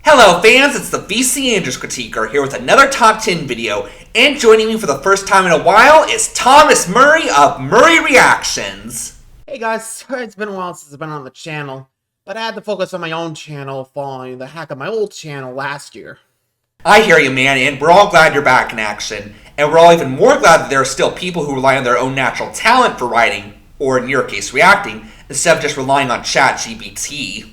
Hello fans, it's the VC Andrews Critiquer here with another Top 10 video, and joining me for the first time in a while is Thomas Murray of Murray Reactions. Hey guys, sorry it's been a while since I've been on the channel, but I had to focus on my own channel following the hack of my old channel last year. I hear you, man, and we're all glad you're back in action, and we're all even more glad that there are still people who rely on their own natural talent for writing, or in your case reacting, instead of just relying on ChatGPT.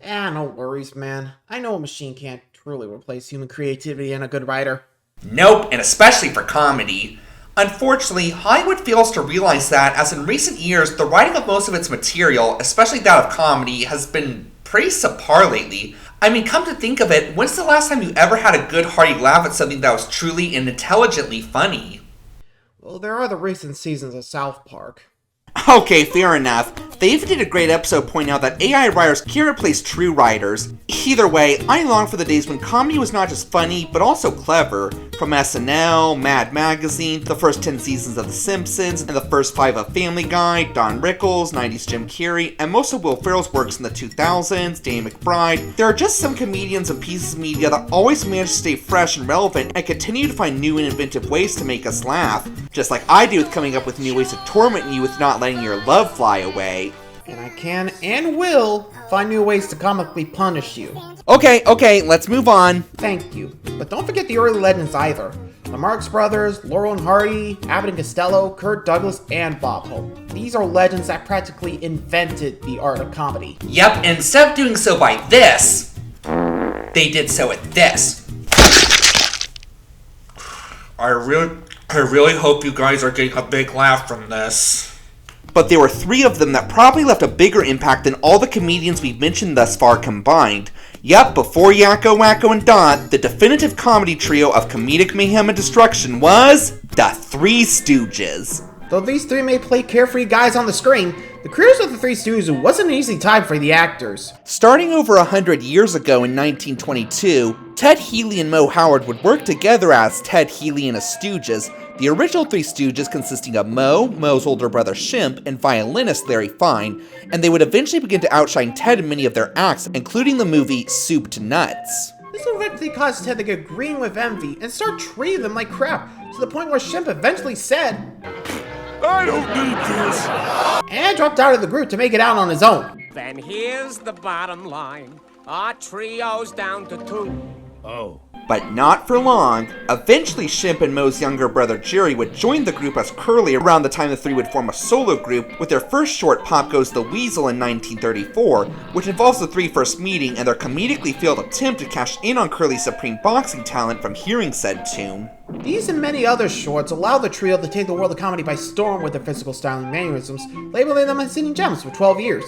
No worries, man. I know a machine can't truly replace human creativity and a good writer. Nope, and especially for comedy. Unfortunately, Hollywood fails to realize that, as in recent years, the writing of most of its material, especially that of comedy, has been pretty subpar lately. I mean, come to think of it, when's the last time you ever had a good hearty laugh at something that was truly and intelligently funny? Well, there are the recent seasons of South Park. Okay, fair enough. They even did a great episode pointing out that AI writers can't replace true writers. Either way, I long for the days when comedy was not just funny, but also clever. From SNL, Mad Magazine, the first 10 seasons of The Simpsons, and the first 5 of Family Guy, Don Rickles, 90s Jim Carrey, and most of Will Ferrell's works in the 2000s, Danny McBride. There are just some comedians and pieces of media that always manage to stay fresh and relevant and continue to find new and inventive ways to make us laugh. Just like I do with coming up with new ways to torment you with not letting your love fly away. And I can and will find new ways to comically punish you. Okay, let's move on. Thank you. But don't forget the early legends either. The Marx Brothers, Laurel and Hardy, Abbott and Costello, Kirk Douglas, and Bob Hope. These are legends that practically invented the art of comedy. Yep, and instead of doing so by this, they did so with this. I really hope you guys are getting a big laugh from this. But there were 3 of them that probably left a bigger impact than all the comedians we've mentioned thus far combined. Yep, before Yakko, Wacko, and Dot, the definitive comedy trio of comedic mayhem and destruction was the Three Stooges. Though these 3 may play carefree guys on the screen, the careers of the Three Stooges wasn't an easy time for the actors. Starting over 100 years ago in 1922, Ted Healy and Moe Howard would work together as Ted Healy and his Stooges, the original Three Stooges consisting of Moe, Moe's older brother Shemp, and violinist Larry Fine, and they would eventually begin to outshine Ted in many of their acts, including the movie Soup to Nuts. This eventually caused Ted to get green with envy and start treating them like crap, to the point where Shemp eventually said, I don't need this, and dropped out of the group to make it out on his own. Then here's the bottom line. Our trio's down to 2. Oh. But not for long. Eventually, Shemp and Moe's younger brother Jerry would join the group as Curly around the time the 3 would form a solo group, with their first short, Pop Goes the Weasel, in 1934, which involves the 3 first meeting and their comedically failed attempt to cash in on Curly's supreme boxing talent from hearing said tune. These and many other shorts allow the trio to take the world of comedy by storm with their physical style and mannerisms, labeling them as hidden gems for 12 years.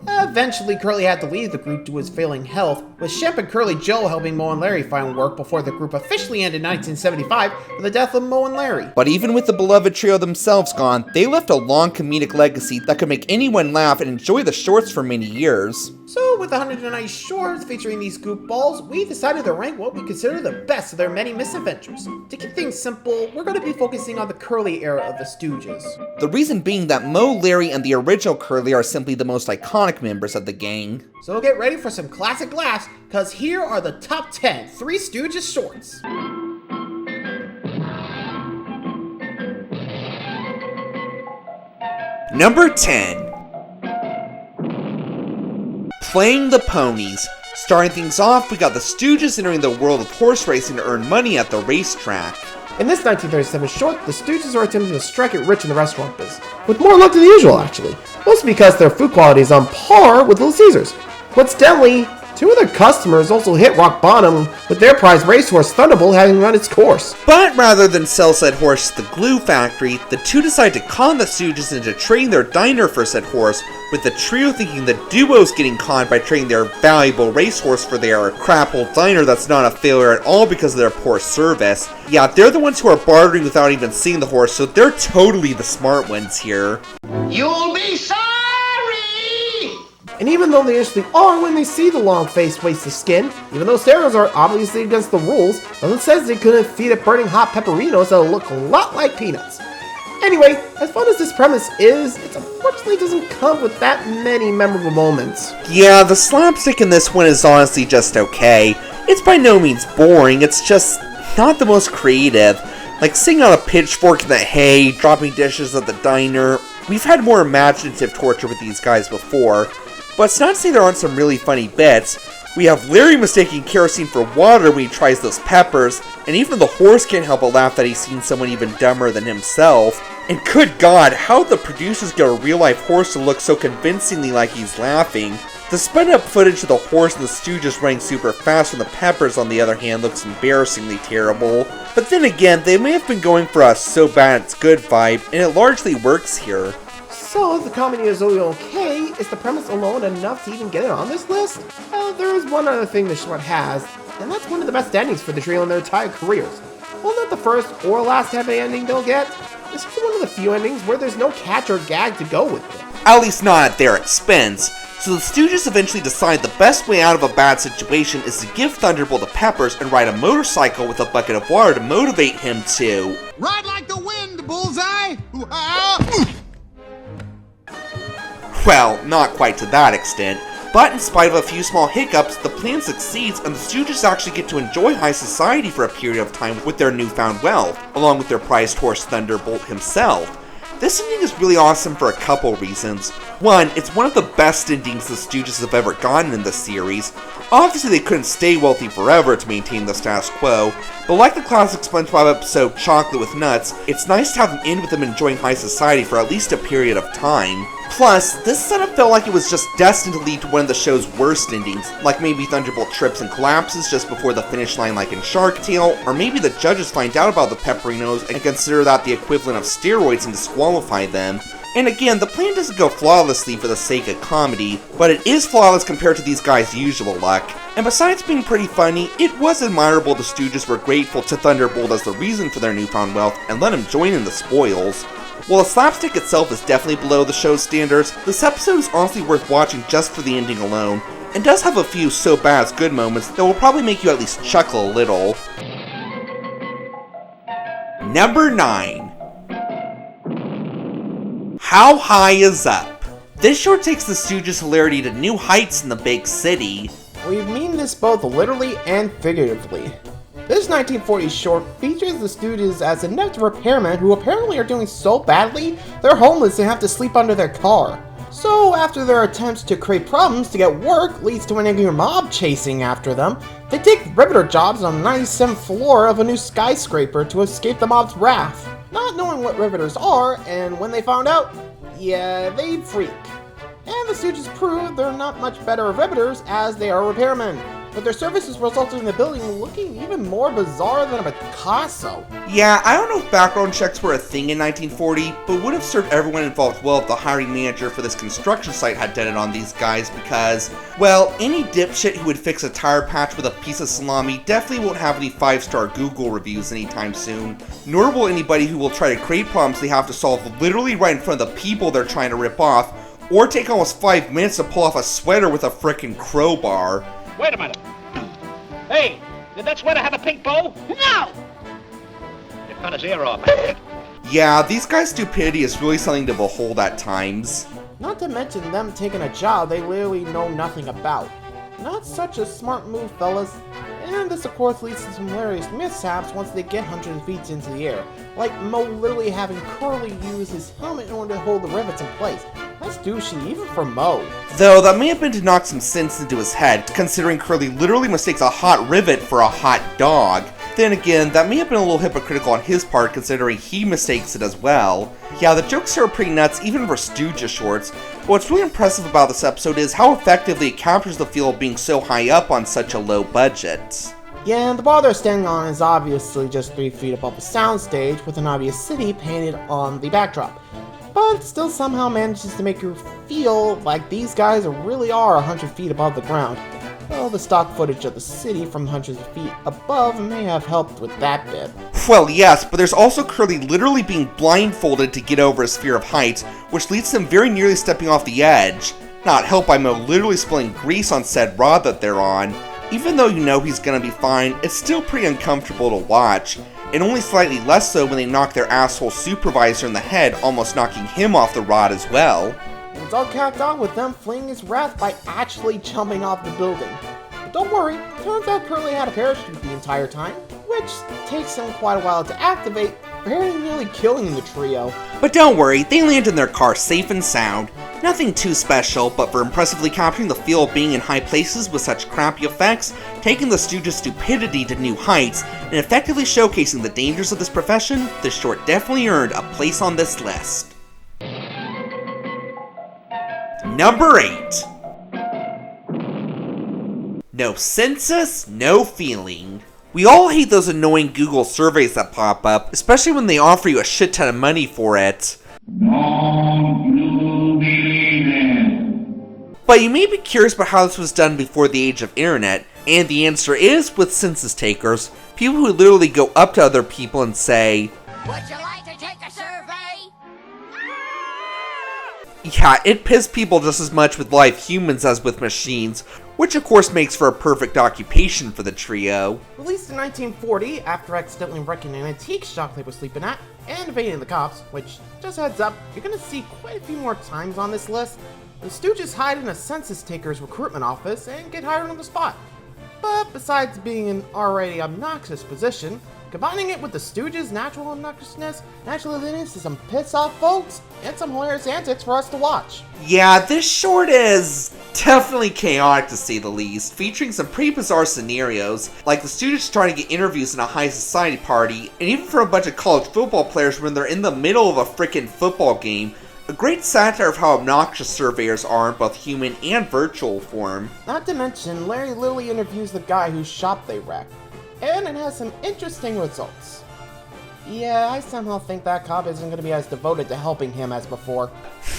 Eventually, Curly had to leave the group due to his failing health, with Shemp and Curly Joe helping Moe and Larry find work before the group officially ended in 1975 with the death of Moe and Larry. But even with the beloved trio themselves gone, they left a long comedic legacy that could make anyone laugh and enjoy the shorts for many years. So, with 190 shorts featuring these goofballs, we decided to rank what we consider the best of their many misadventures. To keep things simple, we're going to be focusing on the Curly era of the Stooges. The reason being that Moe, Larry, and the original Curly are simply the most iconic members of the gang. So get ready for some classic laughs, cause here are the top 10 Three Stooges shorts. Number 10. Playing the Ponies. Starting things off, we got the Stooges entering the world of horse racing to earn money at the racetrack. In this 1937 short, the Stooges are attempting to strike it rich in the restaurant business, with more luck than usual actually, mostly because their food quality is on par with Little Caesars. Coincidentally, 2 of their customers also hit rock bottom, with their prized racehorse Thunderbolt having run its course. But rather than sell said horse to the glue factory, the 2 decide to con the Stooges into trading their diner for said horse, with the trio thinking the duo's getting conned by trading their valuable racehorse for their crap old diner that's not a failure at all because of their poor service. Yeah, they're the ones who are bartering without even seeing the horse, so they're totally the smart ones here. You'll be sorry! And even though they initially are when they see the long-faced waste of skin, even though steroids are obviously against the rules, doesn't say they couldn't feed it burning hot pepperinos that'll look a lot like peanuts. Anyway, as fun as this premise is, it's unfortunately unfortunately doesn't come with that many memorable moments. Yeah, the slapstick in this one is honestly just okay. It's by no means boring, it's just not the most creative. Like sitting on a pitchfork in the hay, dropping dishes at the diner. We've had more imaginative torture with these guys before, but it's not to say there aren't some really funny bits. We have Larry mistaking kerosene for water when he tries those peppers, and even the horse can't help but laugh that he's seen someone even dumber than himself. And good God, how the producers get a real-life horse to look so convincingly like he's laughing. The sped-up footage of the horse and the Stooges running super fast, and the peppers, on the other hand, looks embarrassingly terrible. But then again, they may have been going for a so bad it's good vibe, and it largely works here. So, the comedy is okay. Is the premise alone enough to even get it on this list? Well, there is one other thing the short has, and that's one of the best endings for the trio in their entire careers. Well, not the first or last happy ending they'll get. This is one of the few endings where there's no catch or gag to go with it. At least not at their expense. So the Stooges eventually decide the best way out of a bad situation is to give Thunderbolt the peppers and ride a motorcycle with a bucket of water to motivate him to ride like the wind, Bullseye! Well, not quite to that extent, but in spite of a few small hiccups, the plan succeeds and the Stooges actually get to enjoy high society for a period of time with their newfound wealth, along with their prized horse Thunderbolt himself. This ending is really awesome for a couple reasons. One, it's one of the best endings the Stooges have ever gotten in the series. Obviously they couldn't stay wealthy forever to maintain the status quo, but like the classic SpongeBob episode Chocolate with Nuts, it's nice to have them end with them enjoying high society for at least a period of time. Plus, this setup felt like it was just destined to lead to one of the show's worst endings, like maybe Thunderbolt trips and collapses just before the finish line like in Shark Tale, or maybe the judges find out about the pepperinos and consider that the equivalent of steroids and disqualify them. And again, the plan doesn't go flawlessly for the sake of comedy, but it is flawless compared to these guys' usual luck. And besides being pretty funny, it was admirable the Stooges were grateful to Thunderbolt as the reason for their newfound wealth and let him join in the spoils. While the slapstick itself is definitely below the show's standards, this episode is honestly worth watching just for the ending alone, and does have a few so bad it's good moments that will probably make you at least chuckle a little. Number 9. How High Is Up? This short takes the Stooges' hilarity to new heights in the big city. We mean this both literally and figuratively. This 1940s short features the Stooges as inept repairmen who apparently are doing so badly, they're homeless and have to sleep under their car. So after their attempts to create problems to get work leads to an angry mob chasing after them, they take riveter jobs on the 97th floor of a new skyscraper to escape the mob's wrath. Not knowing what riveters are, and when they found out, yeah, they'd freak. And the Stooges prove they're not much better riveters as they are repairmen. But their services resulted in the building looking even more bizarre than a Picasso. Yeah, I don't know if background checks were a thing in 1940, but would have served everyone involved well if the hiring manager for this construction site had done it on these guys because, well, any dipshit who would fix a tire patch with a piece of salami definitely won't have any 5-star Google reviews anytime soon, nor will anybody who will try to create problems they have to solve literally right in front of the people they're trying to rip off, or take almost 5 minutes to pull off a sweater with a frickin' crowbar. Wait a minute. Hey, did that sweater have a pink bow? No! You cut his ear off. Yeah, these guys' stupidity is really something to behold at times. Not to mention them taking a job they literally know nothing about. Not such a smart move, fellas. And this of course leads to some hilarious mishaps once they get hundreds of feet into the air. Like Mo literally having Curly use his helmet in order to hold the rivets in place. That's douchey, even for Mo. Though that may have been to knock some sense into his head, considering Curly literally mistakes a hot rivet for a hot dog. Then again, that may have been a little hypocritical on his part considering he mistakes it as well. Yeah, the jokes here are pretty nuts even for Stooges shorts, but what's really impressive about this episode is how effectively it captures the feel of being so high up on such a low budget. Yeah, and the bar they're standing on is obviously just 3 feet above the soundstage with an obvious city painted on the backdrop. But it still somehow manages to make you feel like these guys really are 100 feet above the ground. Well, the stock footage of the city from hundreds of feet above may have helped with that bit. Well, yes, but there's also Curly literally being blindfolded to get over his fear of heights, which leads to him very nearly stepping off the edge. Not helped by Mo literally spilling grease on said rod that they're on. Even though you know he's gonna be fine, it's still pretty uncomfortable to watch, and only slightly less so when they knock their asshole supervisor in the head, almost knocking him off the rod as well. it's all capped off with them fleeing his wrath by actually jumping off the building. But don't worry, turns out Curly had a parachute the entire time, which takes him quite a while to activate, very nearly killing the trio. But don't worry, they land in their car safe and sound. Nothing too special, but for impressively capturing the feel of being in high places with such crappy effects, taking the Stooges' stupidity to new heights, and effectively showcasing the dangers of this profession, this short definitely earned a place on this list. Number 8. No census, no feeling. We all hate those annoying Google surveys that pop up, especially when they offer you a shit ton of money for it. But you may be curious about how this was done before the age of internet, and the answer is with census takers, people who literally go up to other people and say, "Would you like to take a survey?" Yeah, it pissed people just as much with live humans as with machines, which of course makes for a perfect occupation for the trio. Released in 1940 after accidentally wrecking an antique shop they were sleeping at and evading the cops, which, just heads up, you're gonna see quite a few more times on this list. The Stooges hide in a census taker's recruitment office and get hired on the spot. But besides being an already obnoxious position, combining it with the Stooges' natural obnoxiousness naturally leads to some piss-off folks and some hilarious antics for us to watch. Yeah, this short is definitely chaotic to say the least, featuring some pretty bizarre scenarios, like the Stooges trying to get interviews in a high society party, and even for a bunch of college football players when they're in the middle of a frickin' football game. A great satire of how obnoxious surveyors are in both human and virtual form. Not to mention, Larry literally interviews the guy whose shop they wrecked, and it has some interesting results. Yeah, I somehow think that cop isn't going to be as devoted to helping him as before.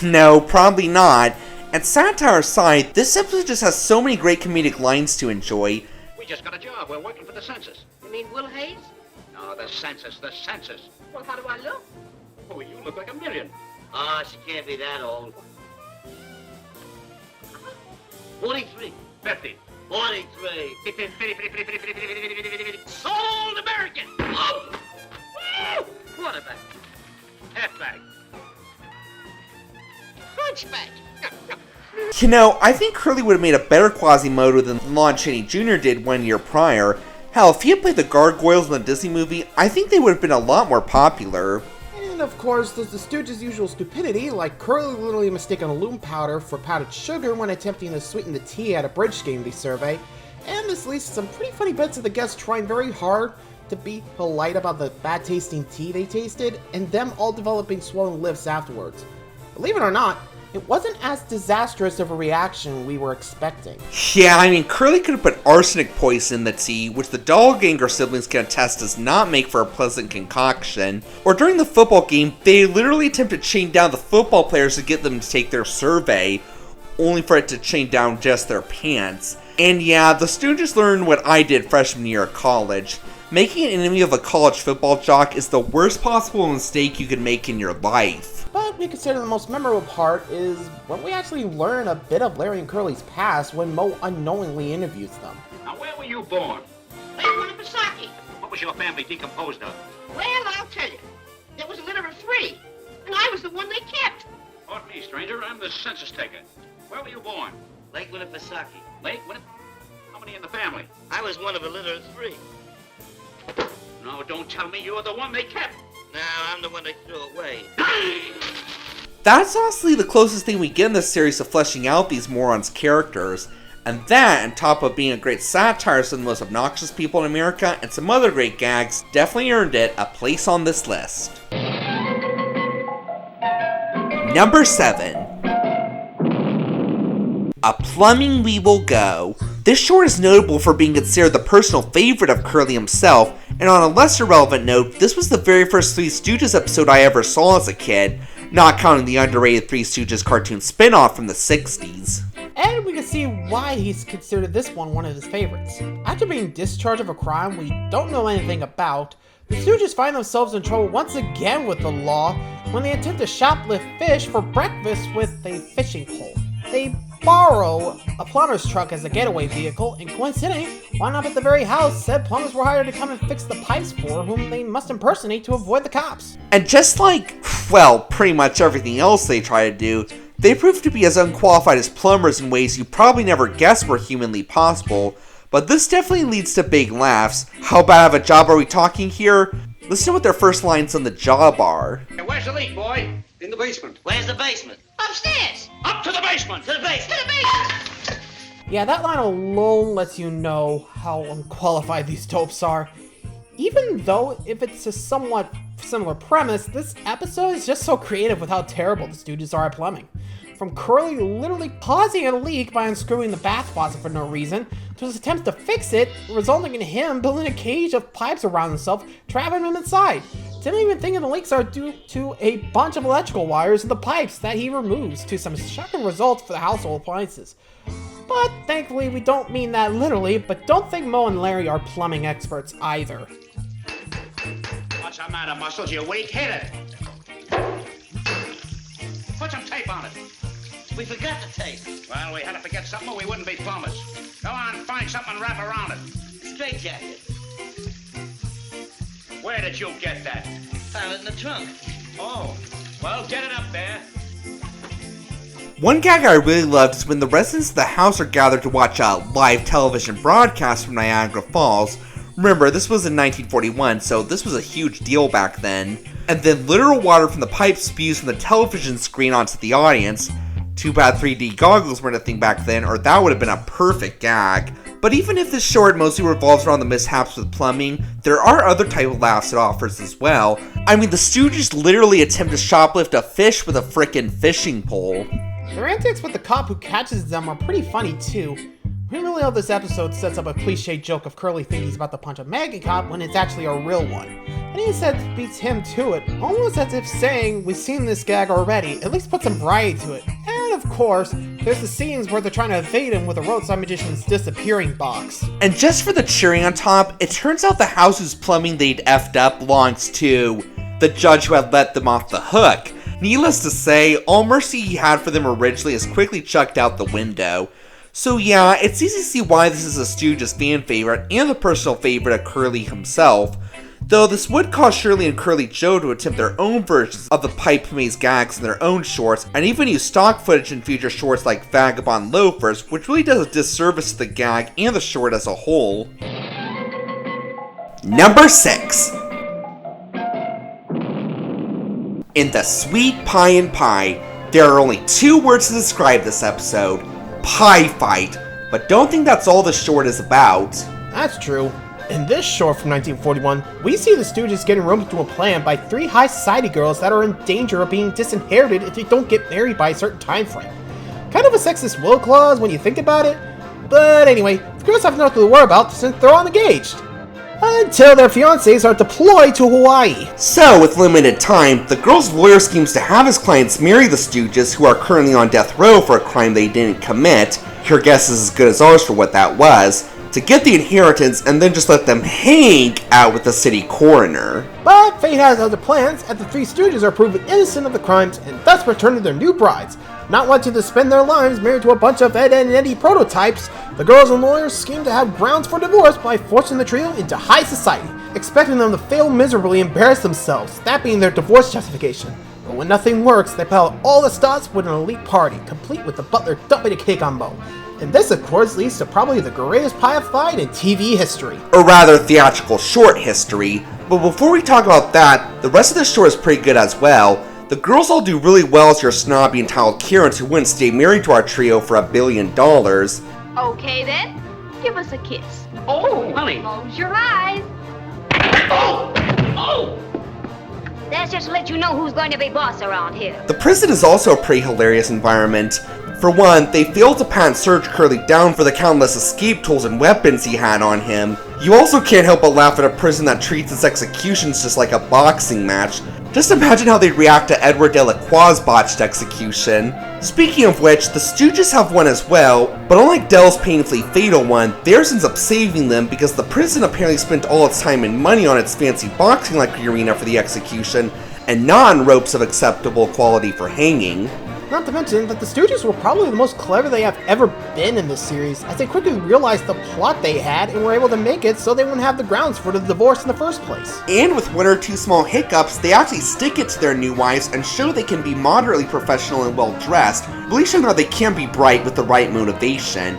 No, probably not. And satire aside, this episode just has so many great comedic lines to enjoy. We just got a job. We're working for the census. You mean Will Hayes? No, the census, the census. Well, how do I look? Oh, you look like a million. Ah, she can't be that old. 43. 50. 43. Sold American. Oh! Woo! Quarterback. Halfback. Hunchback. You know, I think Curly would have made a better Quasimodo than Lon Chaney Jr. did 1 year prior. Hell, if he had played the Gargoyles in the Disney movie, I think they would have been a lot more popular. And of course, there's the Stooges' usual stupidity, like Curly literally mistaking loom powder for powdered sugar when attempting to sweeten the tea at a bridge game they survey. And this leads to some pretty funny bits of the guests trying very hard to be polite about the bad tasting tea they tasted, and them all developing swollen lips afterwards. Believe it or not, it wasn't as disastrous of a reaction we were expecting. Yeah, I mean, Curly could have put arsenic poison in the tea, which the Doppelganger siblings can attest does not make for a pleasant concoction. Or during the football game, they literally attempt to chain down the football players to get them to take their survey, only for it to chain down just their pants. And yeah, the Stooges learned what I did freshman year of college. Making an enemy of a college football jock is the worst possible mistake you can make in your life. But we consider the most memorable part is when we actually learn a bit of Larry and Curly's past when Mo unknowingly interviews them. Now, where were you born? Lakewood and Pisaki. What was your family decomposed of? Well, I'll tell you. There was a litter of 3, and I was the one they kept. Pardon me, stranger. I'm the census taker. Where were you born? Lakewood and Pisaki. Lakewood? How many in the family? I was one of a litter of 3. No, don't tell me you're the one they kept. Now I'm the one they threw away. That's honestly the closest thing we get in this series to fleshing out these morons' characters. And that, on top of being a great satire of some of the most obnoxious people in America and some other great gags, definitely earned it a place on this list. Number 7. A Plumbing We Will Go. This short is notable for being considered the personal favorite of Curly himself, and on a lesser relevant note, this was the very first Three Stooges episode I ever saw as a kid, not counting the underrated Three Stooges cartoon spin-off from the 60s. And we can see why he's considered this one of his favorites. After being discharged of a crime we don't know anything about, the Stooges find themselves in trouble once again with the law when they attempt to shoplift fish for breakfast with a fishing pole. They borrow a plumber's truck as a getaway vehicle, and coincidentally, wound up at the very house said plumbers were hired to come and fix the pipes for, whom they must impersonate to avoid the cops. And just like, well, pretty much everything else they try to do, They prove to be as unqualified as plumbers in ways you probably never guessed were humanly possible, but this definitely leads to big laughs. How bad of a job are we talking here? Listen to what their first lines on the job are. Where's the leak, boy? In the basement. Where's the basement? Upstairs. Up to the basement! To the basement. To the basement. Yeah, that line alone lets you know how unqualified these dopes are. Even though, if it's a somewhat similar premise, this episode is just so creative with how terrible the Stooges are at plumbing. From Curly literally causing a leak by unscrewing the bath faucet for no reason, to his attempts to fix it, resulting in him building a cage of pipes around himself, trapping him inside. Tim even thinking the leaks are due to a bunch of electrical wires in the pipes that he removes, to some shocking results for the household appliances. But thankfully, we don't mean that literally, but don't think Mo and Larry are plumbing experts either. What's the matter, Muscles? You weak? Hit it! Put some tape on it. We forgot the tape. Well, we had to forget something or we wouldn't be plumbers. Go on, find something and wrap around it. Straight jacket. Where did you get that? Found it in the trunk. Oh, well, get it up there. One gag I really loved is when the residents of the house are gathered to watch a live television broadcast from Niagara Falls. Remember, this was in 1941, so this was a huge deal back then. And then literal water from the pipe spews from the television screen onto the audience. Too bad 3D goggles weren't a thing back then, or that would have been a perfect gag. But even if this short mostly revolves around the mishaps with plumbing, there are other type of laughs it offers as well. I mean, the Stooges literally attempt to shoplift a fish with a frickin' fishing pole. Their antics with the cop who catches them are pretty funny too. We really know this episode sets up a cliche joke of Curly thinking he's about to punch a Maggie cop when it's actually a real one. And he instead beats him to it, almost as if saying, we've seen this gag already, at least put some variety to it. And of course, there's the scenes where they're trying to evade him with a roadside magician's disappearing box. And just for the cherry on top, it turns out the house whose plumbing they'd effed up belongs to the judge who had let them off the hook. Needless to say, all mercy he had for them originally is quickly chucked out the window. So yeah, it's easy to see why this is a Stooges fan favorite and the personal favorite of Curly himself. Though this would cause Shirley and Curly Joe to attempt their own versions of the pipe maze gags in their own shorts, and even use stock footage in future shorts like Vagabond Loafers, which really does a disservice to the gag and the short as a whole. Number 6. In the Sweet Pie and Pie, there are only 2 words to describe this episode: pie fight. But don't think that's all the short is about. That's true. In this short from 1941, we see the Stooges getting roped into a plan by 3 high society girls that are in danger of being disinherited if they don't get married by a certain time frame. Kind of a sexist will clause when you think about it, but anyway, the girls have nothing to worry about since they're all engaged. Until their fiancés are deployed to Hawaii. So, with limited time, the girl's lawyer schemes to have his clients marry the Stooges, who are currently on death row for a crime they didn't commit. Your guess is as good as ours for what that was. To get the inheritance and then just let them hang out with the city coroner. But fate has other plans, and the Three Stooges are proven innocent of the crimes and thus return to their new brides. Not wanting to spend their lives married to a bunch of Ed, Edd and Eddy prototypes, the girls and lawyers scheme to have grounds for divorce by forcing the trio into high society, expecting them to fail miserably and embarrass themselves, that being their divorce justification. But when nothing works, they pile all the stops with an elite party, complete with the butler dumping a cake on Mo. And this, of course, leads to probably the greatest pie fight in TV history. Or rather, theatrical short history. But before we talk about that, the rest of the short is pretty good as well. The girls all do really well as your snobby entitled Karens who wouldn't stay married to our trio for $1 billion. Okay then, give us a kiss. Oh, honey. Close your eyes. Oh! Oh! That's just to let you know who's going to be boss around here. The prison is also a pretty hilarious environment. For one, they failed to pat and search Curly down for the countless escape tools and weapons he had on him. You also can't help but laugh at a prison that treats its executions just like a boxing match. Just imagine how they'd react to Edward Delacroix's botched execution. Speaking of which, the Stooges have one as well, but unlike Del's painfully fatal one, theirs ends up saving them because the prison apparently spent all its time and money on its fancy boxing-like arena for the execution, and not on ropes of acceptable quality for hanging. Not to mention that the Stooges were probably the most clever they have ever been in this series, as they quickly realized the plot they had and were able to make it so they wouldn't have the grounds for the divorce in the first place. And with one or two small hiccups, they actually stick it to their new wives and show they can be moderately professional and well-dressed, really showing how they can be bright with the right motivation.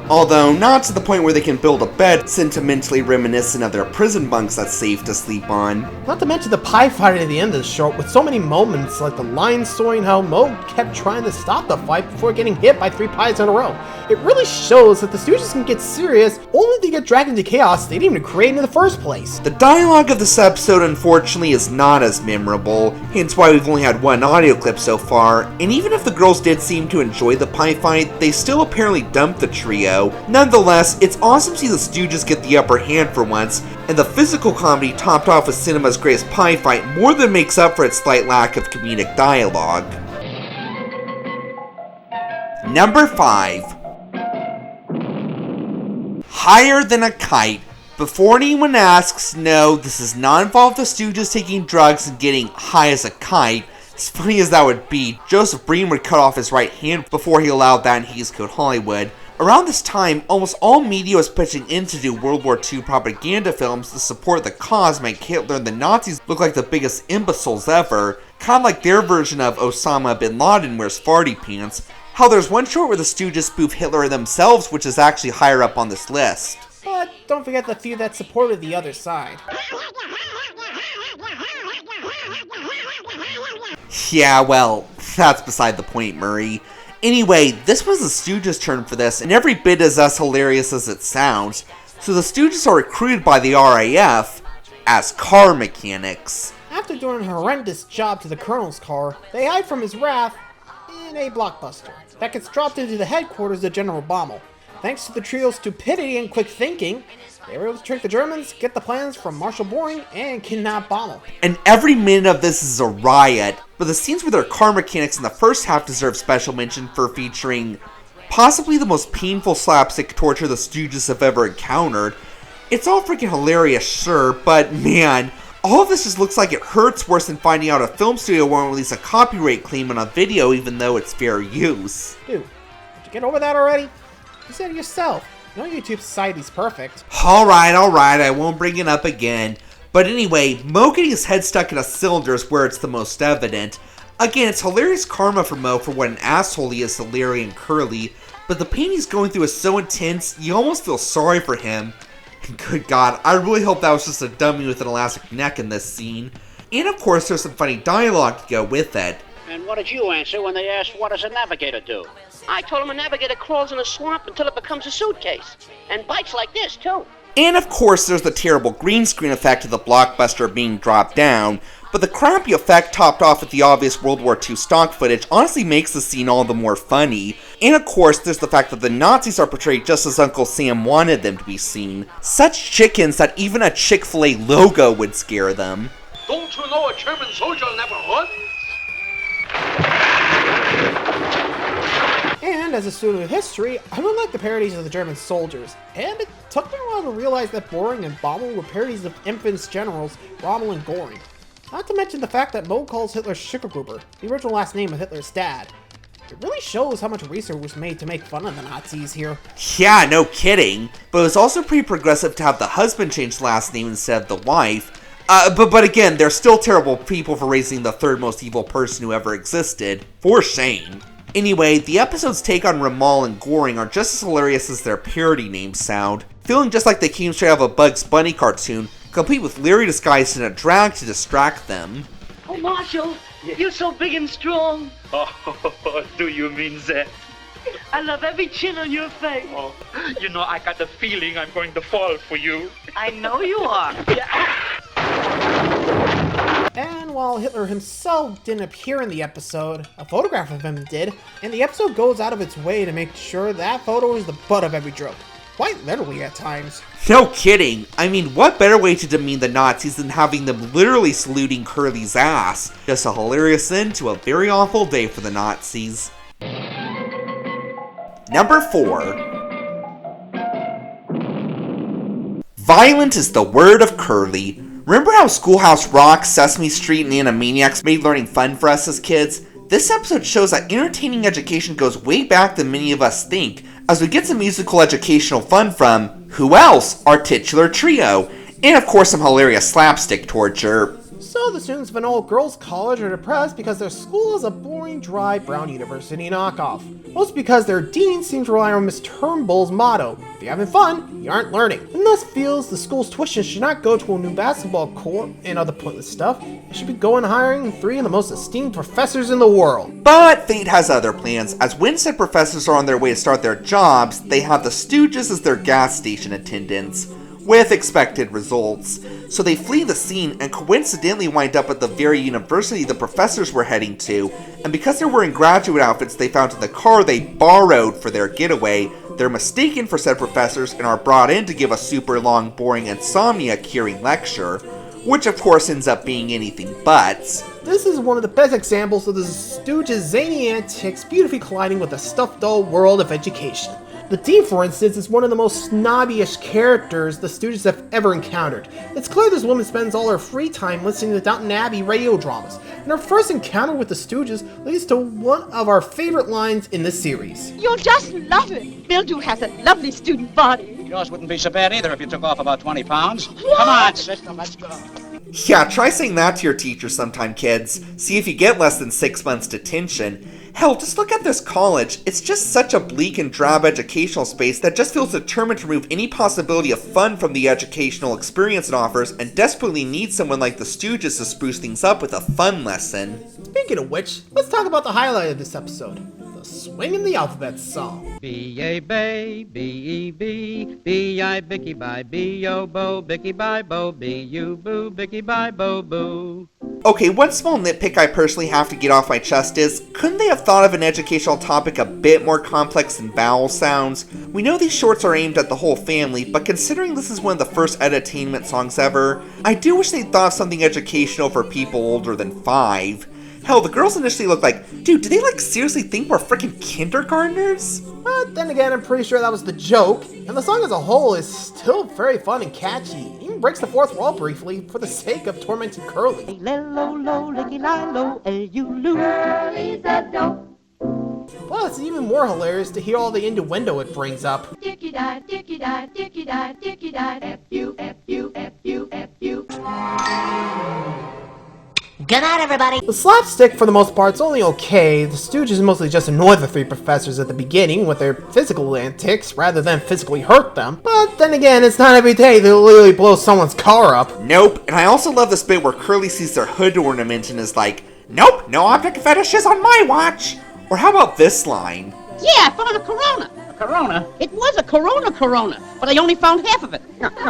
Although not to the point where they can build a bed sentimentally reminiscent of their prison bunks that's safe to sleep on. Not to mention the pie fight at the end of the show, with so many moments like the line showing how Mo kept trying to stop the fight before getting hit by 3 pies in a row. It really shows that the Stooges can get serious only to get dragged into chaos they didn't even create in the first place. The dialogue of this episode unfortunately is not as memorable, hence why we've only had one audio clip so far, and even if the girls did seem to enjoy the pie fight, they still apparently dumped the trio. Nonetheless, it's awesome to see the Stooges get the upper hand for once, and the physical comedy topped off with cinema's greatest pie fight more than makes up for its slight lack of comedic dialogue. Number 5. Higher than a kite. Before anyone asks, no, this does not involve the Stooges taking drugs and getting high as a kite. As funny as that would be, Joseph Breen would cut off his right hand before he allowed that in Hays Code Hollywood. Around this time, almost all media was pitching in to do World War II propaganda films to support the cause, make Hitler and the Nazis look like the biggest imbeciles ever, kind of like their version of Osama bin Laden wears farty pants. How there's one short where the Stooges spoof Hitler themselves, which is actually higher up on this list. But don't forget the few that supported the other side. Yeah, well, that's beside the point, Murray. Anyway, this was the Stooges' turn for this, and every bit is as hilarious as it sounds. So the Stooges are recruited by the RAF as car mechanics. After doing a horrendous job to the Colonel's car, they hide from his wrath in a blockbuster that gets dropped into the headquarters of General Baumel. Thanks to the trio's stupidity and quick thinking, they were able to trick the Germans, get the plans from Marshal Boring, and kidnap Baumel. And every minute of this is a riot, but the scenes with their car mechanics in the first half deserve special mention for featuring possibly the most painful slapstick torture the Stooges have ever encountered. It's all freaking hilarious, sure, but man, all of this just looks like it hurts worse than finding out a film studio won't release a copyright claim on a video even though it's fair use. Dude, did you get over that already? You said it yourself. No YouTube society's perfect. Alright, I won't bring it up again. But anyway, Mo getting his head stuck in a cylinder is where it's the most evident. Again, it's hilarious karma for Mo for what an asshole he is to Larry and Curly, but the pain he's going through is so intense, you almost feel sorry for him. Good God, I really hope that was just a dummy with an elastic neck in this scene. And of course, there's some funny dialogue to go with it. And what did you answer when they asked, what does a navigator do? I told him a navigator crawls in a swamp until it becomes a suitcase. And bites like this, too. And of course, there's the terrible green screen effect of the blockbuster being dropped down, but the crappy effect topped off with the obvious World War II stock footage honestly makes the scene all the more funny. And of course, there's the fact that the Nazis are portrayed just as Uncle Sam wanted them to be seen. Such chickens that even a Chick-fil-A logo would scare them. Don't you know a German soldier never runs? And as a student of history, I really like the parodies of the German soldiers, and it took me a while to realize that Boring and Baumel were parodies of infamous generals Rommel and Goring. Not to mention the fact that Mo calls Hitler Schicklgruber, the original last name of Hitler's dad. It really shows how much research was made to make fun of the Nazis here. Yeah, no kidding. But it was also pretty progressive to have the husband change the last name instead of the wife. But again, they're still terrible people for raising the third most evil person who ever existed. For shame. Anyway, the episode's take on Ramal and Goring are just as hilarious as their parody names sound, feeling just like they came straight out of a Bugs Bunny cartoon, complete with Larry disguised in a drag to distract them. Oh, Marshall, you're so big and strong. Oh, do you mean that? I love every chin on your face. Oh, you know, I got a feeling I'm going to fall for you. I know you are. And while Hitler himself didn't appear in the episode, a photograph of him did, and the episode goes out of its way to make sure that photo is the butt of every joke. Quite literally at times. No kidding. I mean, what better way to demean the Nazis than having them literally saluting Curly's ass? Just a hilarious end to a very awful day for the Nazis. Number 4. Violent is the word of Curly. Remember how Schoolhouse Rock, Sesame Street, and Animaniacs made learning fun for us as kids? This episode shows that entertaining education goes way back than many of us think, as we get some musical educational fun from, who else? Our titular trio, and of course some hilarious slapstick torture. So the students of an all-girls college are depressed because their school is a boring, dry Brown University knockoff. Most because their dean seems to rely on Miss Turnbull's motto, if you're having fun, you aren't learning, and thus feels the school's tuition should not go to a new basketball court and other pointless stuff. It should be going hiring 3 of the most esteemed professors in the world. But fate has other plans, as when said professors are on their way to start their jobs, they have the Stooges as their gas station attendants, with expected results. So they flee the scene and coincidentally wind up at the very university the professors were heading to, and because they're wearing graduate outfits they found in the car they borrowed for their getaway, they're mistaken for said professors and are brought in to give a super long, boring, insomnia-curing lecture, which of course ends up being anything but. This is one of the best examples of the Stooges' zany antics beautifully colliding with the stuffed doll world of education. The Dean, for instance, is one of the most snobbyish characters the Stooges have ever encountered. It's clear this woman spends all her free time listening to Downton Abbey radio dramas, and her first encounter with the Stooges leads to one of our favorite lines in the series. You'll just love it. Mildew has a lovely student body. Yours wouldn't be so bad either if you took off about 20 pounds. Come on, sister, let's go. Yeah, try saying that to your teacher sometime, kids. See if you get less than 6 months detention. Hell, just look at this college. It's just such a bleak and drab educational space that just feels determined to remove any possibility of fun from the educational experience it offers and desperately needs someone like the Stooges to spruce things up with a fun lesson. Speaking of which, let's talk about the highlight of this episode. The Swingin' the Alphabet song. B-A-Bay, B-E-B, B-I-Bicky Bye, B-O-Bo, Bicky Bye, Bo, B-U-Boo, Bicky Bye, Bo, Boo. Okay, one small nitpick I personally have to get off my chest is, couldn't they have thought of an educational topic a bit more complex than vowel sounds? We know these shorts are aimed at the whole family, but considering this is one of the first edutainment songs ever, I do wish they'd thought of something educational for people older than 5. Hell, the girls initially looked like, dude, do they seriously think we're freaking kindergartners? But then again, I'm pretty sure that was the joke, and the song as a whole is still very fun and catchy. It even breaks the fourth wall briefly for the sake of tormenting Curly. Plus, it's even more hilarious to hear all the innuendo it brings up. Dicky-die, dicky-die, dicky-die, dicky-die, F-U, F-U, F-U, F-U. Good night, everybody! The slapstick, for the most part, is only okay. The Stooges mostly just annoy the 3 professors at the beginning with their physical antics, rather than physically hurt them. But then again, it's not every day they literally blow someone's car up. Nope, and I also love this bit where Curly sees their hood ornament and is like, nope, no object fetishes on my watch! Or how about this line? Yeah, I found a Corona. A Corona? It was a Corona, but I only found half of it.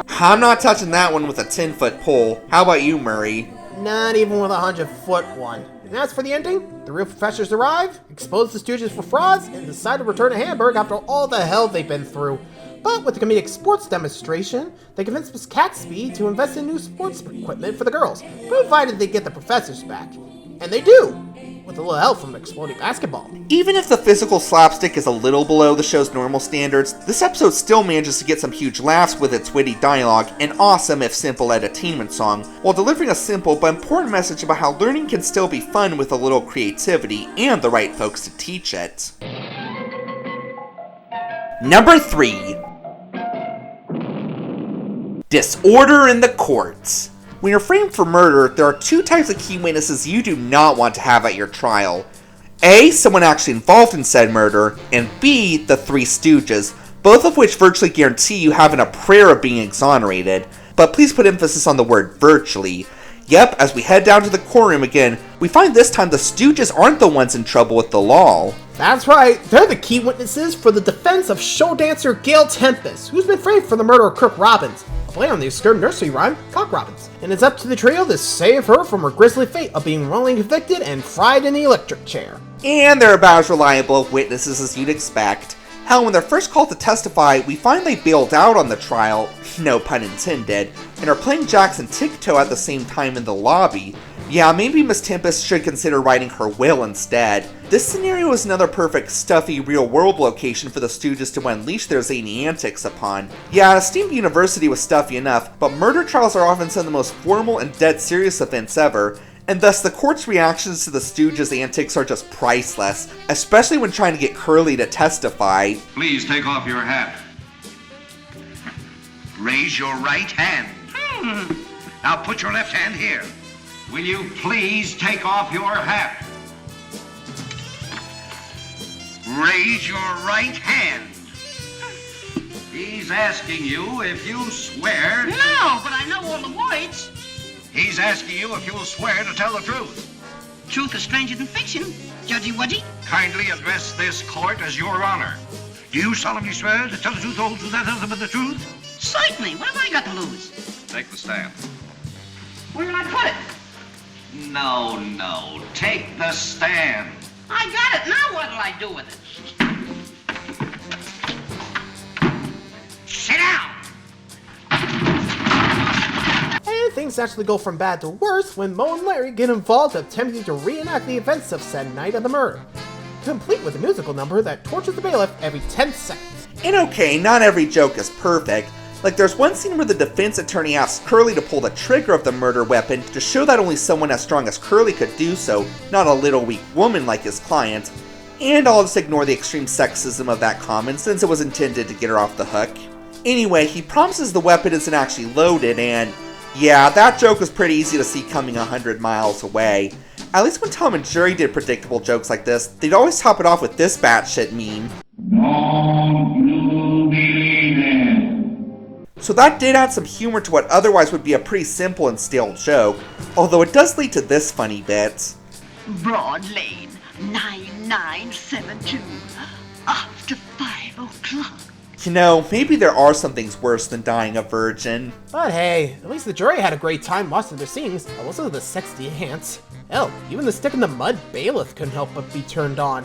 I'm not touching that one with a 10-foot pole. How about you, Murray? Not even with a 100-foot one. And as for the ending, the real professors arrive, expose the Stooges for frauds, and decide to return to Hamburg after all the hell they've been through. But with the comedic sports demonstration, they convince Miss Catsby to invest in new sports equipment for the girls, provided they get the professors back. And they do! With a little help from an exploding basketball. Even if the physical slapstick is a little below the show's normal standards, this episode still manages to get some huge laughs with its witty dialogue and awesome if simple edutainment song, while delivering a simple but important message about how learning can still be fun with a little creativity and the right folks to teach it. Number 3. Disorder in the Courts. When you're framed for murder, there are 2 types of key witnesses you do not want to have at your trial. A, someone actually involved in said murder, and B, the Three Stooges, both of which virtually guarantee you having a prayer of being exonerated. But please put emphasis on the word virtually. Yep, as we head down to the courtroom again, we find this time the Stooges aren't the ones in trouble with the law. That's right, they're the key witnesses for the defense of show dancer Gail Tempest, who's been framed for the murder of Kirk Robbins, a play on the obscure nursery rhyme Cock Robbins. And it's up to the trio to save her from her grisly fate of being wrongly convicted and fried in the electric chair. And they're about as reliable of witnesses as you'd expect. Hell, when they're first called to testify, we find they bailed out on the trial, no pun intended, and are playing jacks and tiptoe at the same time in the lobby. Yeah, maybe Miss Tempest should consider writing her will instead. This scenario is another perfect, stuffy, real-world location for the Stooges to unleash their zany antics upon. Yeah, an esteemed university was stuffy enough, but murder trials are often some of the most formal and dead serious events ever, and thus the court's reactions to the Stooges' antics are just priceless, especially when trying to get Curly to testify. Please take off your hat. Raise your right hand. Now put your left hand here. Will you please take off your hat? Raise your right hand. He's asking you if you swear. No, but I know all the words. He's asking you if you'll swear to tell the truth. Truth is stranger than fiction, Judgy Wudgy. Kindly address this court as Your Honor. Do you solemnly swear to tell the truth, the whole truth, nothing but the truth? Certainly. What have I got to lose? Take the stand. Where will I put it? No. Take the stand. I got it. Now what'll I do with it? Sit down. And things actually go from bad to worse when Moe and Larry get involved attempting to reenact the events of said night of the murder, complete with a musical number that tortures the bailiff every 10 seconds. And okay, not every joke is perfect. Like, there's one scene where the defense attorney asks Curly to pull the trigger of the murder weapon to show that only someone as strong as Curly could do so, not a little weak woman like his client. And I'll just ignore the extreme sexism of that comment since it was intended to get her off the hook. Anyway, he promises the weapon isn't actually loaded, and yeah, that joke was pretty easy to see coming 100 miles away. At least when Tom and Jerry did predictable jokes like this, they'd always top it off with this batshit meme. So that did add some humor to what otherwise would be a pretty simple and stale joke, although it does lead to this funny bit. Broad Lane, 9972. After 5 o'clock. You know, maybe there are some things worse than dying a virgin. But hey, at least the jury had a great time watching their scenes, and also the sexy ants. Hell, even the stick in the mud bailiff couldn't help but be turned on.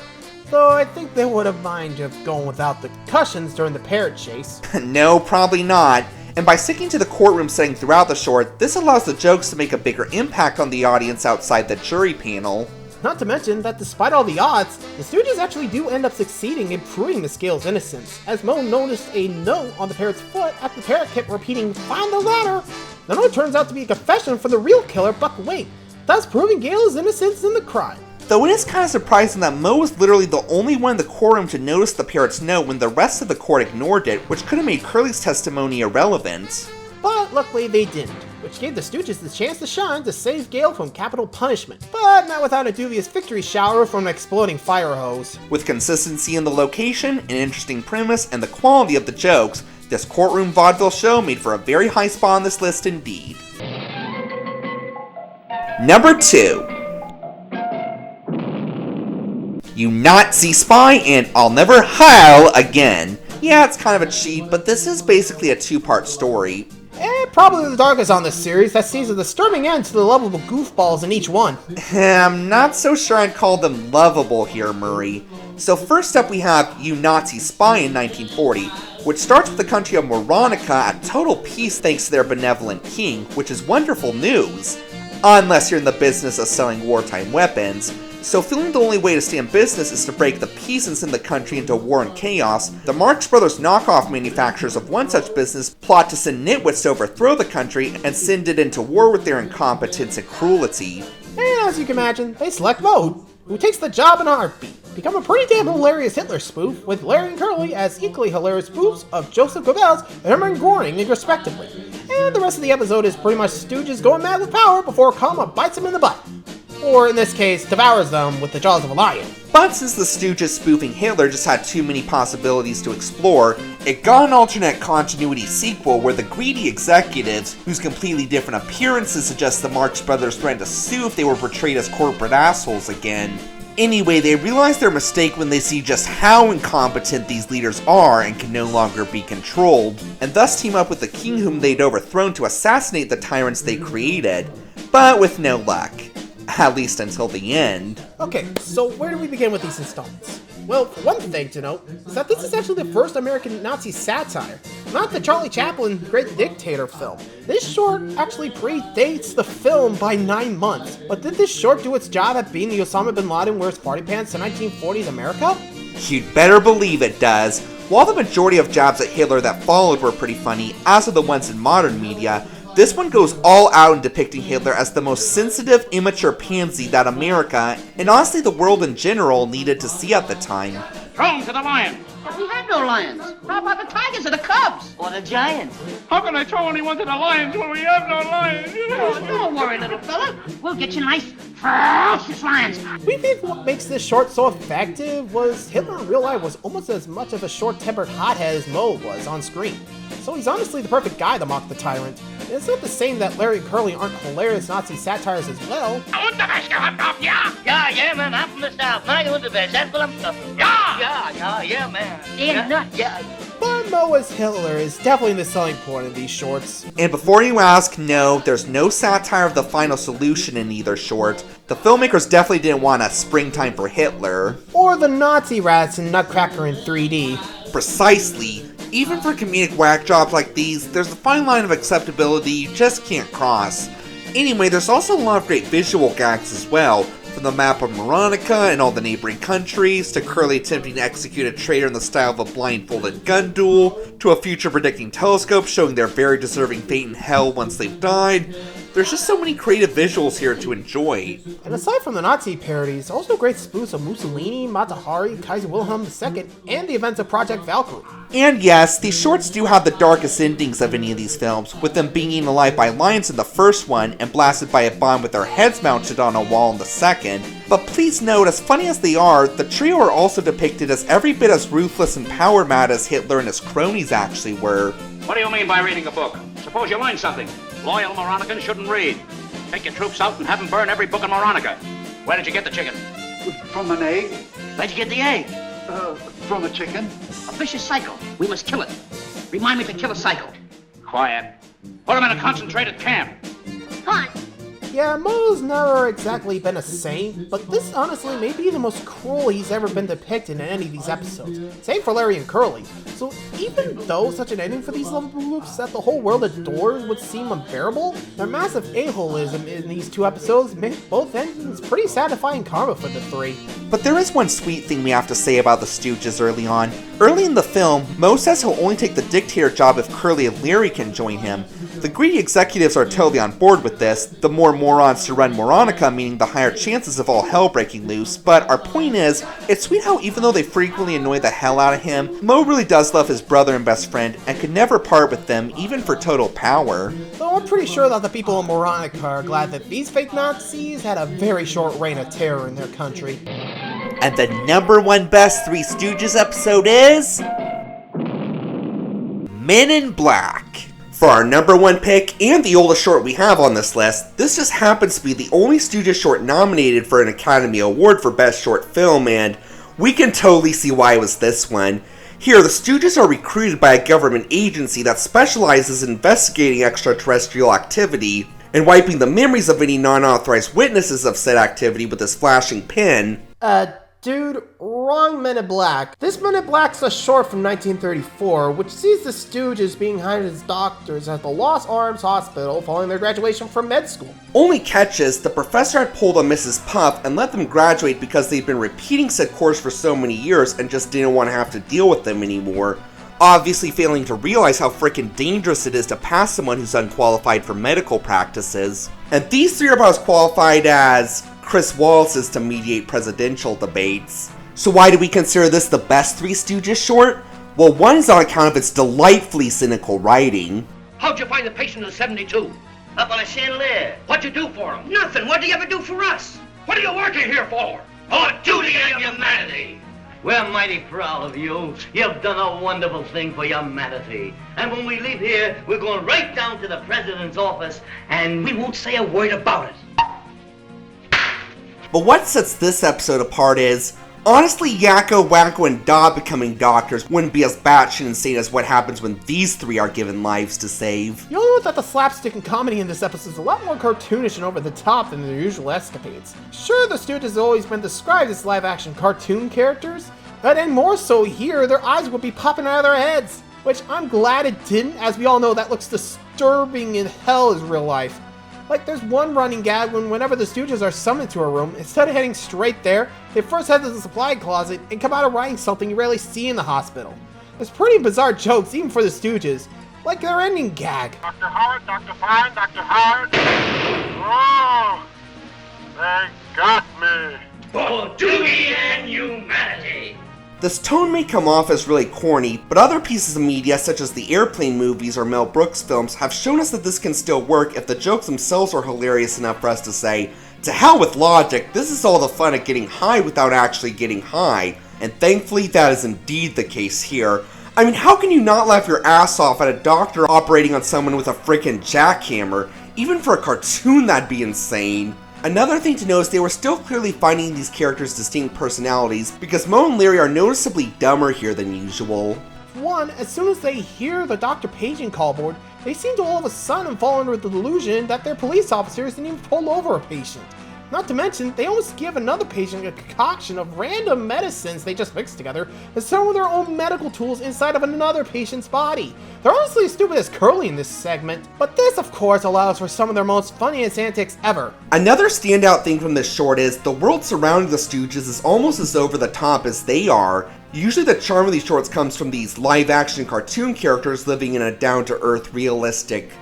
Though I think they would have minded of going without the concussions during the parrot chase. No, probably not. And by sticking to the courtroom setting throughout the short, this allows the jokes to make a bigger impact on the audience outside the jury panel. Not to mention that despite all the odds, the Stooges actually do end up succeeding in proving the Scale's innocence, as Moe noticed a note on the parrot's foot after the parrot kept repeating, "Find the ladder!" The note turns out to be a confession from the real killer, Buck Wait, thus proving Gale's innocence in the crime. Though it is kind of surprising that Moe was literally the only one in the courtroom to notice the parrot's note when the rest of the court ignored it, which could have made Curly's testimony irrelevant. But luckily they didn't, which gave the Stooges the chance to shine to save Gale from capital punishment, but not without a dubious victory shower from an exploding fire hose. With consistency in the location, an interesting premise, and the quality of the jokes, this courtroom vaudeville show made for a very high spot on this list indeed. Number 2. You Nazi spy and I'll never howl again. Yeah, it's kind of a cheat, but this is basically a 2-part story. Probably the darkest on this series that sees a disturbing end to the lovable goofballs in each one. I'm not so sure I'd call them lovable here, Murray. So first up we have You Nazi Spy in 1940, which starts with the country of Moronica at total peace thanks to their benevolent king, which is wonderful news. Unless you're in the business of selling wartime weapons. So feeling the only way to stay in business is to break the peace and send the country into war and chaos, the Marx Brothers knockoff manufacturers of one such business plot to send nitwits to overthrow the country and send it into war with their incompetence and cruelty. And as you can imagine, they select Moe, who takes the job in a heartbeat. Become a pretty damn hilarious Hitler spoof, with Larry and Curly as equally hilarious spoofs of Joseph Goebbels and Hermann Göring, respectively. And the rest of the episode is pretty much Stooges going mad with power before Karma bites him in the butt. Or in this case, devours them with the jaws of a lion. But since the Stooges spoofing Hitler just had too many possibilities to explore, it got an alternate continuity sequel where the greedy executives, whose completely different appearances suggest the Marx Brothers threatened to sue if they were portrayed as corporate assholes again. Anyway, they realize their mistake when they see just how incompetent these leaders are and can no longer be controlled, and thus team up with the king whom they'd overthrown to assassinate the tyrants they created, but with no luck. At least until the end. Okay, so where do we begin with these installments? Well, one thing to note is that this is actually the first American Nazi satire, not the Charlie Chaplin Great Dictator film. This short actually predates the film by 9 months, but did this short do its job at being the Osama bin Laden wears party pants in 1940s America? You'd better believe it does. While the majority of jabs at Hitler that followed were pretty funny, as are the ones in modern media, This one goes all out in depicting Hitler as the most sensitive, immature pansy that America, and honestly the world in general, needed to see at the time. Throw him to the lion. But we have no lions. How about the tigers or the cubs? Or the giants? How can I throw anyone to the lions when we have no lions? Oh, don't worry, little fella. We'll get you nice, ferocious lions. We think what makes this short so effective was Hitler in real life was almost as much of a short-tempered hothead as Moe was on screen. So he's honestly the perfect guy to mock the tyrant. And it's not the same that Larry and Curly aren't hilarious Nazi satires as well. Yeah, man, I'm from the South. My Unterwäsche, that's what I'm talking about. Yeah, man. They're nuts. Yeah. But Moe as Hitler is definitely the selling point of these shorts. And before you ask, no, there's no satire of the final solution in either short. The filmmakers definitely didn't want a Springtime for Hitler. Or the Nazi rats in Nutcracker in 3D. Precisely. Even for comedic whack jobs like these, there's a fine line of acceptability you just can't cross. Anyway, there's also a lot of great visual gags as well, from the map of Moronica and all the neighboring countries, to Curly attempting to execute a traitor in the style of a blindfolded gun duel, to a future-predicting telescope showing their very deserving fate in hell once they've died. There's just so many creative visuals here to enjoy. And aside from the Nazi parodies, also great spoofs of Mussolini, Mata Hari, Kaiser Wilhelm II, and the events of Project Valkyrie. And yes, these shorts do have the darkest endings of any of these films, with them being eaten alive by lions in the first one and blasted by a bomb with their heads mounted on a wall in the second. But please note, as funny as they are, the trio are also depicted as every bit as ruthless and power mad as Hitler and his cronies actually were. What do you mean by reading a book? Suppose you learn something. Loyal Moronicans shouldn't read. Take your troops out and have them burn every book in Moronica. Where did you get the chicken? From an egg? Where'd you get the egg? From a chicken? A vicious cycle. We must kill it. Remind me to kill a cycle. Quiet. Put them in a concentrated camp. Come on. Yeah, Moe's never exactly been a saint, but this honestly may be the most cruel he's ever been depicted in any of these episodes. Same for Larry and Curly. So even though such an ending for these lovable groups that the whole world adores would seem unbearable, their massive a-holism in these two episodes make both endings pretty satisfying karma for the three. But there is one sweet thing we have to say about the Stooges early on. Early in the film, Moe says he'll only take the dictator job if Curly and Larry can join him. The greedy executives are totally on board with this, the more morons to run Moronica meaning the higher chances of all hell breaking loose, but our point is, it's sweet how even though they frequently annoy the hell out of him, Moe really does love his brother and best friend and could never part with them even for total power. Though I'm pretty sure that the people in Moronica are glad that these fake Nazis had a very short reign of terror in their country. And the #1 best Three Stooges episode is... Men in Black. For our #1 pick, and the oldest short we have on this list, this just happens to be the only Stooges short nominated for an Academy Award for Best Short Film, and we can totally see why it was this one. Here, the Stooges are recruited by a government agency that specializes in investigating extraterrestrial activity, and wiping the memories of any non-authorized witnesses of said activity with his flashing pen. Dude, wrong Men in Black. This Men in Black's a short from 1934, which sees the Stooges being hired as doctors at the Lost Arms Hospital following their graduation from med school. Only catch is, the professor had pulled a Mrs. Puff and let them graduate because they'd been repeating said course for so many years and just didn't want to have to deal with them anymore. Obviously failing to realize how freaking dangerous it is to pass someone who's unqualified for medical practices. And these three are about as qualified as Chris Wallace is to mediate presidential debates. So why do we consider this the best Three Stooges short? Well, one is on account of its delightfully cynical writing. How'd you find the patient in 72? Up on a chandelier. What'd you do for him? Nothing. What'd you ever do for us? What are you working here for? For duty and humanity. We're mighty proud of you. You've done a wonderful thing for humanity. And when we leave here, we're going right down to the president's office, and we won't say a word about it. But what sets this episode apart is, honestly, Yakko, Wacko, and Dob becoming doctors wouldn't be as batshit insane as what happens when these three are given lives to save. You'll note that the slapstick and comedy in this episode is a lot more cartoonish and over the top than their usual escapades. Sure, the Stooges have always been described as live-action cartoon characters, but and more so here, their eyes would be popping out of their heads. Which I'm glad it didn't, as we all know that looks disturbing in hell as real life. Like, there's one running gag whenever the Stooges are summoned to a room, instead of heading straight there, they first head to the supply closet and come out of writing something you rarely see in the hospital. There's pretty bizarre jokes, even for the Stooges, like their ending gag. Dr. Howard, Dr. Fine, Dr. Howard. Oh, they got me. For duty and humanity. This tone may come off as really corny, but other pieces of media such as the Airplane movies or Mel Brooks films have shown us that this can still work if the jokes themselves are hilarious enough for us to say, to hell with logic, this is all the fun of getting high without actually getting high. And thankfully that is indeed the case here. I mean, how can you not laugh your ass off at a doctor operating on someone with a freaking jackhammer? Even for a cartoon that'd be insane. Another thing to note is they were still clearly finding these characters distinct personalities, because Moe and Larry are noticeably dumber here than usual. One, as soon as they hear the Dr. Paging call board, they seem to all of a sudden fall under the delusion that they're police officers and even pull over a patient. Not to mention, they almost give another patient a concoction of random medicines they just mixed together and some of their own medical tools inside of another patient's body. They're honestly as stupid as Curly in this segment, but this of course allows for some of their most funniest antics ever. Another standout thing from this short is the world surrounding the Stooges is almost as over the top as they are. Usually the charm of these shorts comes from these live-action cartoon characters living in a down-to-earth, realistic,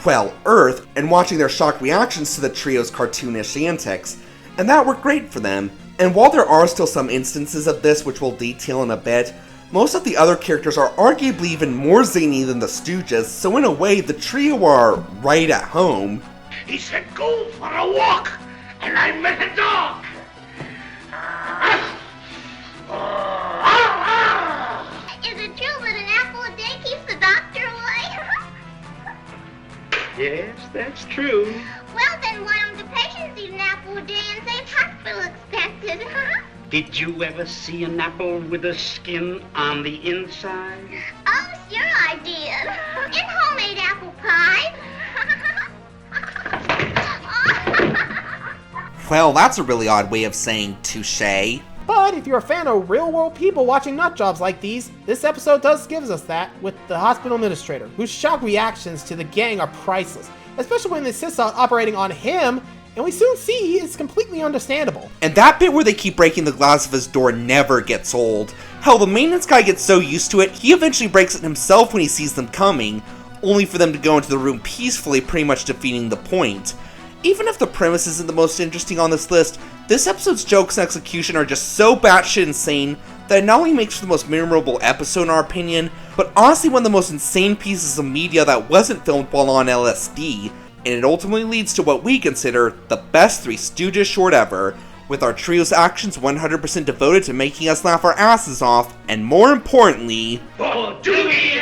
well, Earth, and watching their shocked reactions to the trio's cartoonish antics, and that worked great for them. And while there are still some instances of this which we'll detail in a bit, most of the other characters are arguably even more zany than the Stooges, so in a way, the trio are right at home. He said go for a walk, and I met a dog. Is it true that an apple a day keeps the doctor away? Yes, that's true. Well, then why don't the patients eat an apple a day and save hospital expenses? Did you ever see an apple with a skin on the inside? Oh, sure I did. In homemade apple pie. Well, that's a really odd way of saying touche. But if you're a fan of real-world people watching nut jobs like these, this episode does give us that with the hospital administrator, whose shock reactions to the gang are priceless, especially when they insist on operating on him, and we soon see he is completely understandable. And that bit where they keep breaking the glass of his door never gets old. Hell, the maintenance guy gets so used to it, he eventually breaks it himself when he sees them coming, only for them to go into the room peacefully, pretty much defeating the point. Even if the premise isn't the most interesting on this list, this episode's jokes and execution are just so batshit insane that it not only makes for the most memorable episode in our opinion, but honestly one of the most insane pieces of media that wasn't filmed while on LSD, and it ultimately leads to what we consider the best Three Stooges short ever, with our trio's actions 100% devoted to making us laugh our asses off, and more importantly, for duty